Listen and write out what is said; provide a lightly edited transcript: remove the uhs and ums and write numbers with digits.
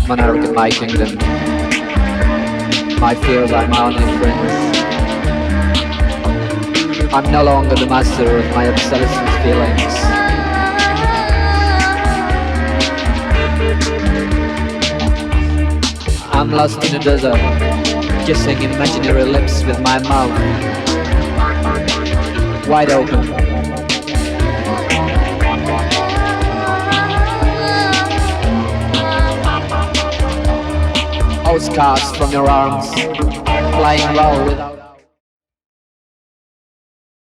monarch in my kingdom. My fears are my only friends. I'm no longer the master of my obsolescent feelings. I'm lost in a desert, kissing imaginary lips with my mouth wide open. Outcast from your arms, flying low without